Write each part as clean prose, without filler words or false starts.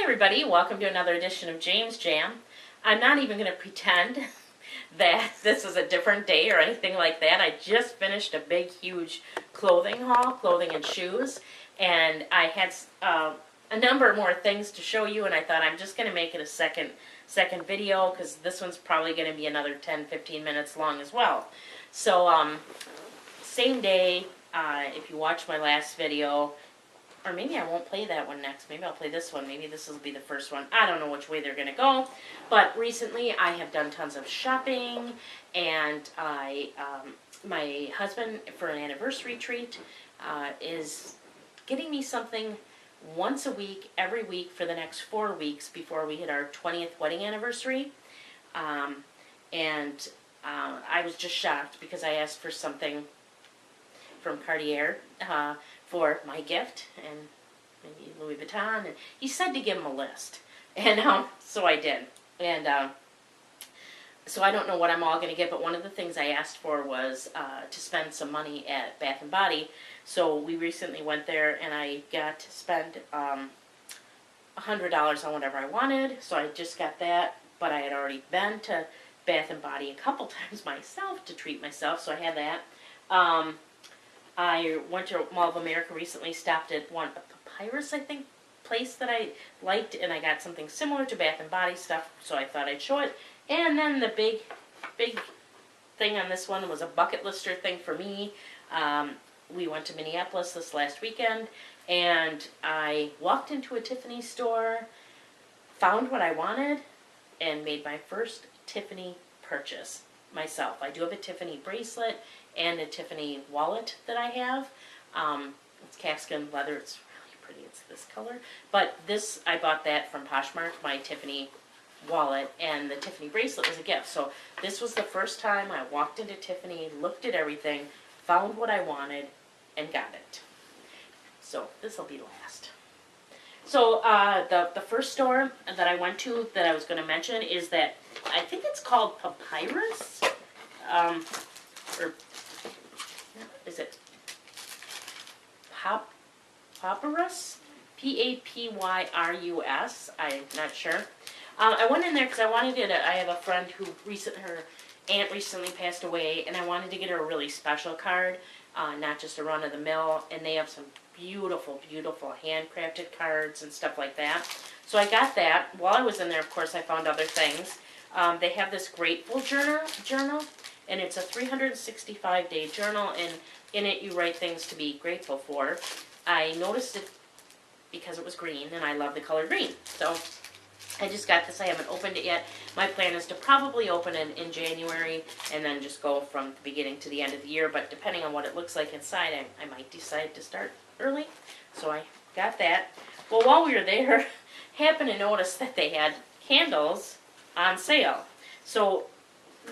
everybody, welcome to another edition of James Jam. I'm not even going to pretend that this is a different day or anything like that. I just finished a big, huge clothing haul, clothing and shoes, and I had a number more things to show you, and I thought I'm just going to make it a second video because this one's probably going to be another 10-15 minutes long as well. So, same day, if you watch my last video, or maybe I won't play that one next. Maybe I'll play this one. Maybe this will be the first one. I don't know which way they're going to go. But recently I have done tons of shopping. And my husband, for an anniversary treat, is getting me something once a week, every week for the next 4 weeks before we hit our 20th wedding anniversary. I was just shocked because I asked for something from Cartier for my gift, and maybe Louis Vuitton, and he said to give him a list, and so I did, and so I don't know what I'm all going to get, but one of the things I asked for was to spend some money at Bath & Body, so we recently went there, and I got to spend $100 on whatever I wanted, so I just got that, but I had already been to Bath & Body a couple times myself to treat myself, so I had that. I went to Mall of America recently, stopped at a Papyrus, I think, place that I liked, and I got something similar to Bath & Body stuff, so I thought I'd show it. And then the big thing on this one was a bucket lister thing for me. We went to Minneapolis this last weekend, and I walked into a Tiffany store, found what I wanted, and made my first Tiffany purchase myself. I do have a Tiffany bracelet and a Tiffany wallet that I have. It's calfskin leather. It's really pretty. It's this color. But this, I bought that from Poshmark, my Tiffany wallet, and the Tiffany bracelet was a gift. So this was the first time I walked into Tiffany, looked at everything, found what I wanted, and got it. So this will be last. So the first store that I went to that I was going to mention is that, I think it's called Papyrus, or is it Papyrus? Papyrus. I'm not sure. I went in there because I wanted to. I have a friend who her aunt recently passed away, and I wanted to get her a really special card, not just a run of the mill. And they have some beautiful, beautiful handcrafted cards and stuff like that. So I got that. While I was in there, of course, I found other things. They have this grateful journal, and it's a 365-day journal, and in it you write things to be grateful for. I noticed it because it was green, and I love the color green. So I just got this. I haven't opened it yet. My plan is to probably open it in January and then just go from the beginning to the end of the year, but depending on what it looks like inside, I might decide to start early. So I got that. Well, while we were there, happened to notice that they had candles on sale. So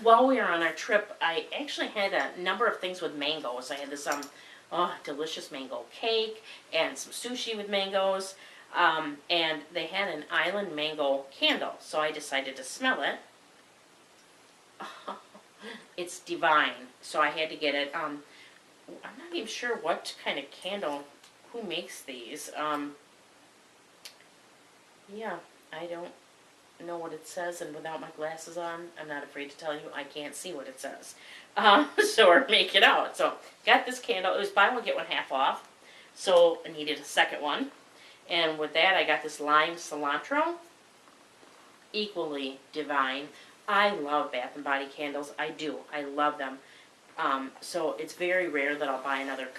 while we were on our trip, I actually had a number of things with mangoes. I had this delicious mango cake and some sushi with mangoes, and they had an island mango candle. So I decided to smell it. It's divine. So I had to get it. I'm not even sure what kind of candle, who makes these. Yeah, I don't know what it says, and without my glasses on, I'm not afraid to tell you, I can't see what it says. Or make it out. So, got this candle. It was buy one, get one half off. So, I needed a second one. And with that, I got this lime cilantro. Equally divine. I love Bath & Body candles. I do. I love them. So, it's very rare that I'll buy another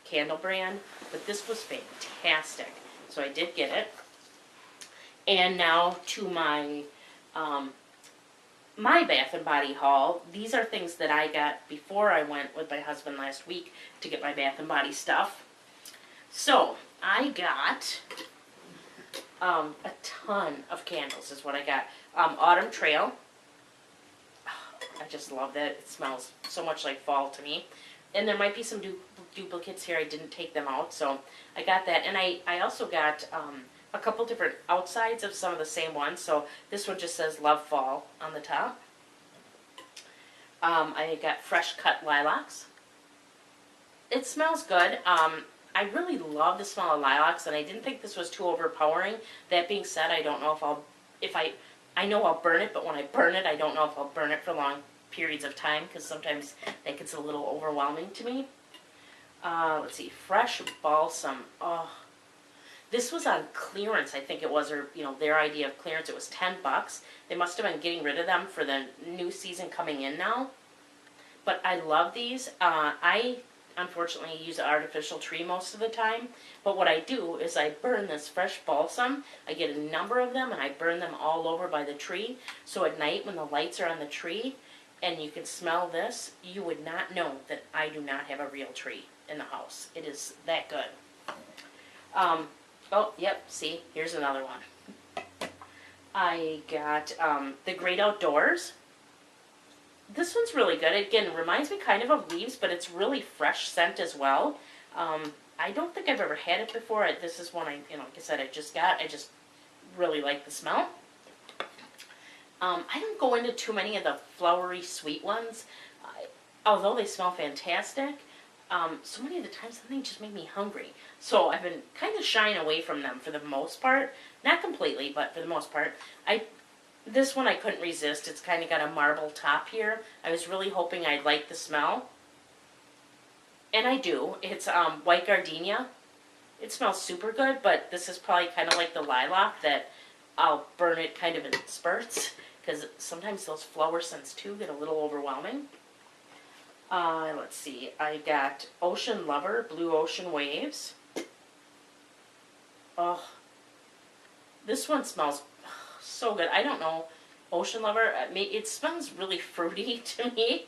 candle brand. But this was fantastic. So, I did get it. And now to my my Bath & Body haul. These are things that I got before I went with my husband last week to get my Bath & Body stuff. So, I got a ton of candles is what I got. Autumn Trail. I just love that. It smells so much like fall to me. And there might be some duplicates here. I didn't take them out, so I got that. And I also got a couple different outsides of some of the same ones. So this one just says Love Fall on the top. I got fresh cut lilacs. It smells good. I really love the smell of lilacs, and I didn't think this was too overpowering. That being said, I don't know if I know I'll burn it, but when I burn it, I don't know if I'll burn it for long periods of time, because sometimes that gets a little overwhelming to me. Let's see, fresh balsam. Oh, this was on clearance, I think it was, or their idea of clearance. It was $10. They must have been getting rid of them for the new season coming in now. But I love these. I unfortunately use an artificial tree most of the time. But what I do is I burn this fresh balsam. I get a number of them and I burn them all over by the tree. So at night when the lights are on the tree and you can smell this, you would not know that I do not have a real tree in the house. It is that good. Oh, yep, see, here's another one. I got The Great Outdoors. This one's really good. Again, it reminds me kind of leaves, but it's really fresh scent as well. I don't think I've ever had it before. This is one like I said, I just got. I just really like the smell. I don't go into too many of the flowery sweet ones, although they smell fantastic. So many of the times, something just make me hungry. So I've been kind of shying away from them for the most part. Not completely, but for the most part. This one I couldn't resist. It's kind of got a marble top here. I was really hoping I'd like the smell. And I do. It's white gardenia. It smells super good, but this is probably kind of like the lilac that I'll burn it kind of in spurts, because sometimes those flower scents too get a little overwhelming. Let's see. I got Ocean Lover, Blue Ocean Waves. Oh, this one smells so good. I don't know, Ocean Lover, it smells really fruity to me.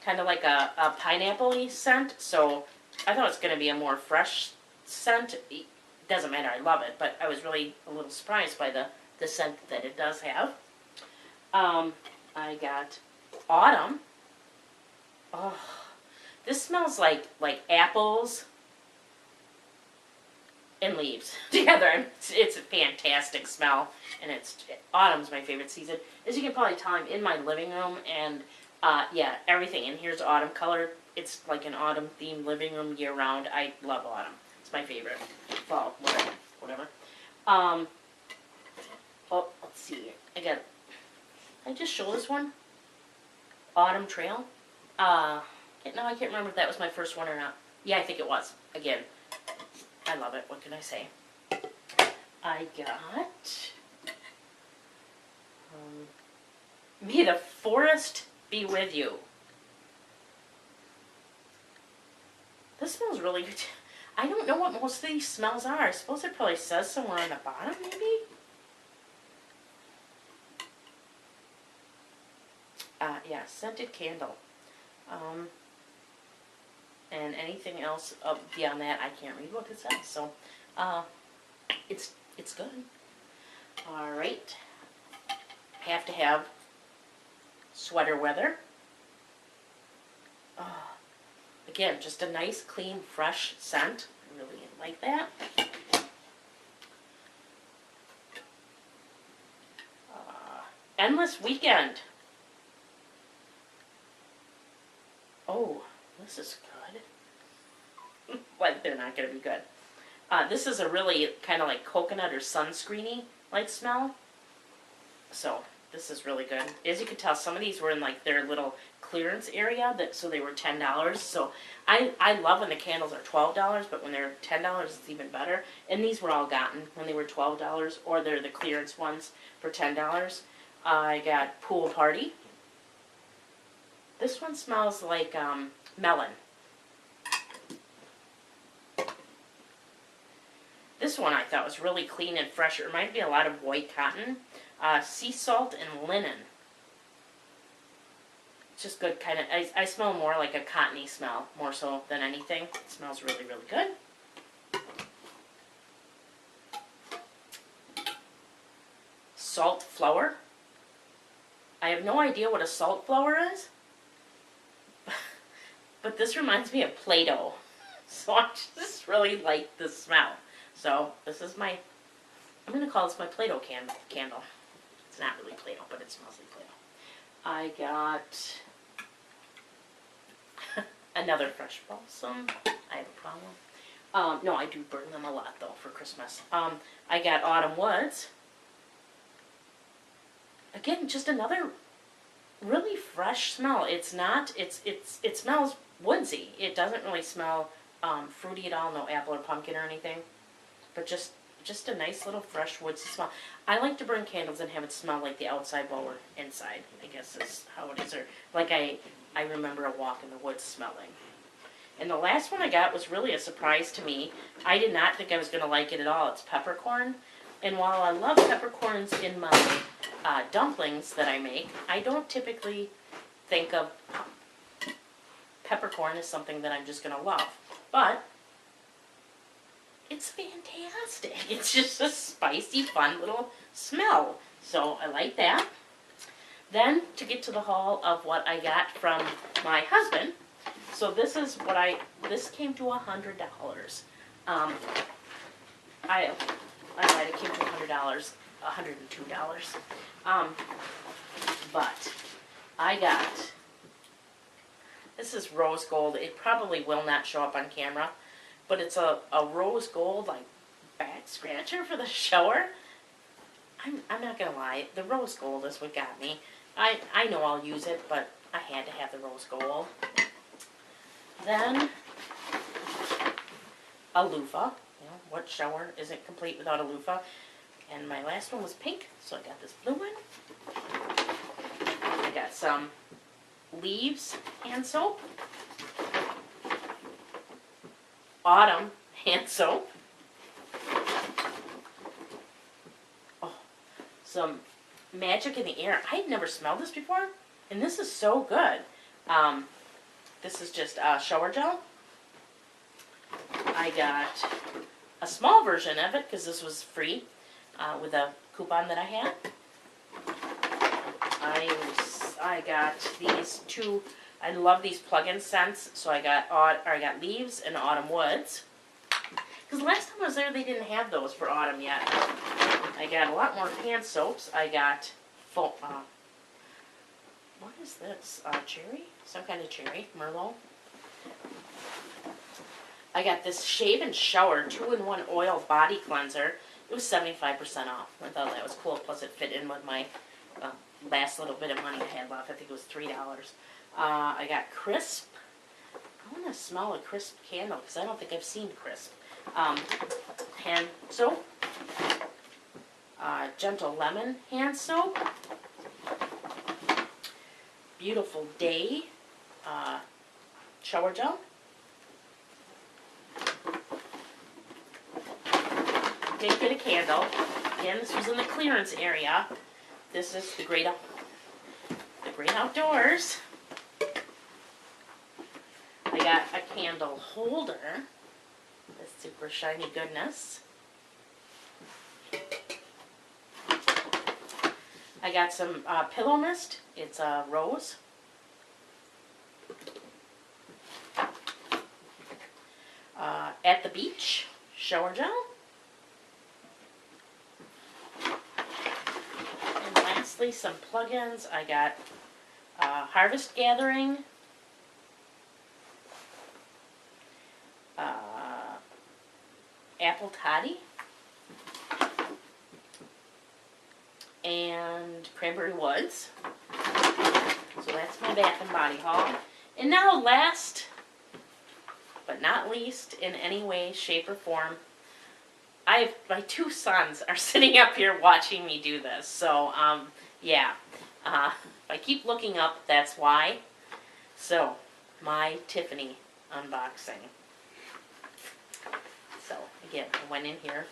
Kind of like a pineapple-y scent, so I thought it was going to be a more fresh scent. It doesn't matter, I love it, but I was really a little surprised by the scent that it does have. I got Autumn. Oh, this smells like apples and leaves together. It's a fantastic smell, and autumn's my favorite season. As you can probably tell, I'm in my living room, and yeah, everything in here's autumn color. It's like an autumn themed living room year round. I love autumn. It's my favorite. Fall, whatever. Oh, let's see. Again, I just show this one. Autumn Trail. No, I can't remember if that was my first one or not. Yeah, I think it was. Again, I love it. What can I say? I got May the Forest Be With You. This smells really good. I don't know what most of these smells are. I suppose it probably says somewhere on the bottom, maybe? Yeah, scented candle. And anything else up beyond that, I can't read what it says. So, it's good. All right. Have to have sweater weather. Oh, again, just a nice, clean, fresh scent. I really like that. Endless Weekend. Oh, this is good. But they're not going to be good. This is a really kind of like coconut or sunscreeny like smell. So this is really good. As you can tell, some of these were in like their little clearance area, so they were $10. So I love when the candles are $12, but when they're $10, it's even better. And these were all gotten when they were $12, or they're the clearance ones for $10. I got Pool Party. This one smells like melon. This one I thought was really clean and fresh. It reminded me a lot of white cotton. Sea salt and linen. It's just good kind of, I smell more like a cottony smell, more so than anything. It smells really, really good. Salt flower. I have no idea what a salt flower is, but this reminds me of Play-Doh. So I just really like the smell. So this is I'm going to call this my Play-Doh candle. It's not really Play-Doh, but it smells like Play-Doh. I got Another fresh balsam. I have a problem. No, I do burn them a lot though for Christmas. I got autumn woods. Again, just another really fresh smell. It's not. It smells woodsy. It doesn't really smell fruity at all. No apple or pumpkin or anything. But just a nice little fresh woodsy smell. I like to burn candles and have it smell like the outside while we're inside. I guess is how it is. Or like I remember a walk in the woods smelling. And the last one I got was really a surprise to me. I did not think I was going to like it at all. It's peppercorn. And while I love peppercorns in my dumplings that I make, I don't typically think of peppercorn as something that I'm just going to love. But it's fantastic. It's just a spicy, fun little smell. So I like that. Then to get to the haul of what I got from my husband. So this is what this came to $100. I lied, it came to $100, $102. But I got, this is rose gold. It probably will not show up on camera, but it's a rose gold like back scratcher for the shower. I'm not gonna lie, the rose gold is what got me. I know I'll use it, but I had to have the rose gold. Then a loofah. You know, what shower isn't complete without a loofah? And my last one was pink, so I got this blue one. I got some Leaves hand soap, Autumn hand soap, some Magic in the Air. I had never smelled this before, and this is so good. This is just shower gel. I got a small version of it because this was free with a coupon that I had. I got these two. I love these plug-in scents, so I got Leaves and Autumn Woods. Because last time I was there, they didn't have those for autumn yet. I got a lot more hand soaps. I got what is this? Cherry? Some kind of cherry. Merlot. I got this Shave and Shower 2-in-1 Oil Body Cleanser. It was 75% off. I thought that was cool. Plus it fit in with my last little bit of money I had left. I think it was $3. I got Crisp. I want to smell a Crisp candle because I don't think I've seen Crisp. Hand soap. Gentle Lemon hand soap. Beautiful Day shower gel. Did get a candle. Again, this was in the clearance area. This is the Great Outdoors. I got a candle holder. This super shiny goodness. I got some pillow mist. It's a rose. At the Beach shower gel. And lastly, some plug-ins. I got Harvest Gathering. Apple Toddy. And Cranberry Woods. So that's my Bath and Body haul. And now last but not least in any way, shape, or form, my two sons are sitting up here watching me do this. So, yeah. If I keep looking up, that's why. So, my Tiffany unboxing. So, again, I went in here,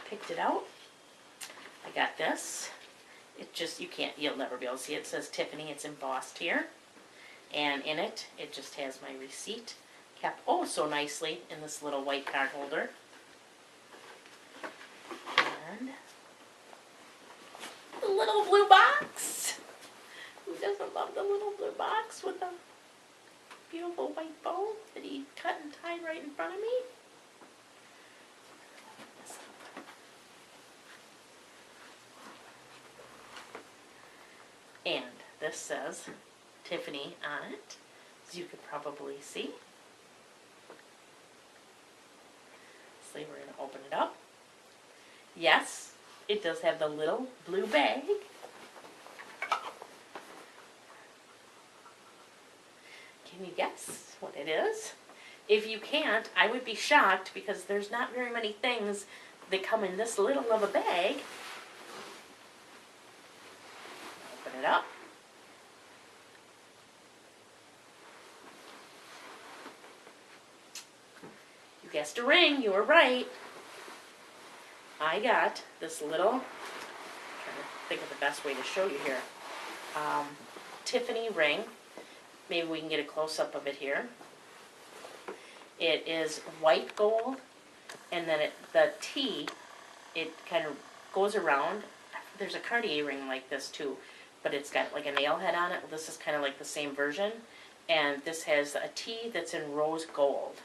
picked it out. I got this. It just, you'll never be able to see it. It says Tiffany. It's embossed here. And in it, it just has my receipt kept oh so nicely in this little white card holder. And the little blue box. Who doesn't love the little blue box with the beautiful white bow that he cut and tied right in front of me? And this says Tiffany on it. as you could probably see. So we're going to open it up. Yes, it does have the little blue bag. Can you guess what it is? If you can't, I would be shocked because there's not very many things that come in this little of a bag. Open it up. You guessed a ring, you were right. I got this little, I'm trying to think of the best way to show you here, Tiffany ring. Maybe we can get a close-up of it here. It is white gold, and then the T, it kind of goes around. There's a Cartier ring like this too, but it's got like a nail head on it. This is kind of like the same version, and this has a T that's in rose gold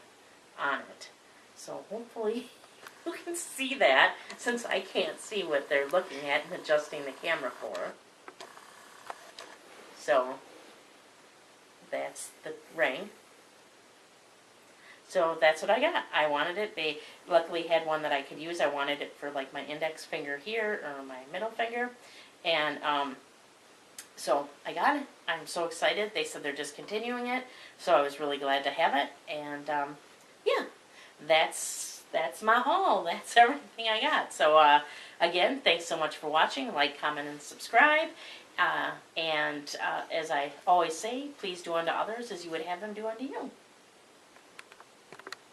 on it. So hopefully you can see that, since I can't see what they're looking at and adjusting the camera for. So that's the ring. So that's what I got. I wanted it. They luckily had one that I could use. I wanted it for like my index finger here, or my middle finger. And so I got it. I'm so excited. They said they're discontinuing it, so I was really glad to have it. And yeah, that's my haul. That's everything I got. So again, thanks so much for watching. Like, comment, and subscribe. And as I always say, please do unto others as you would have them do unto you.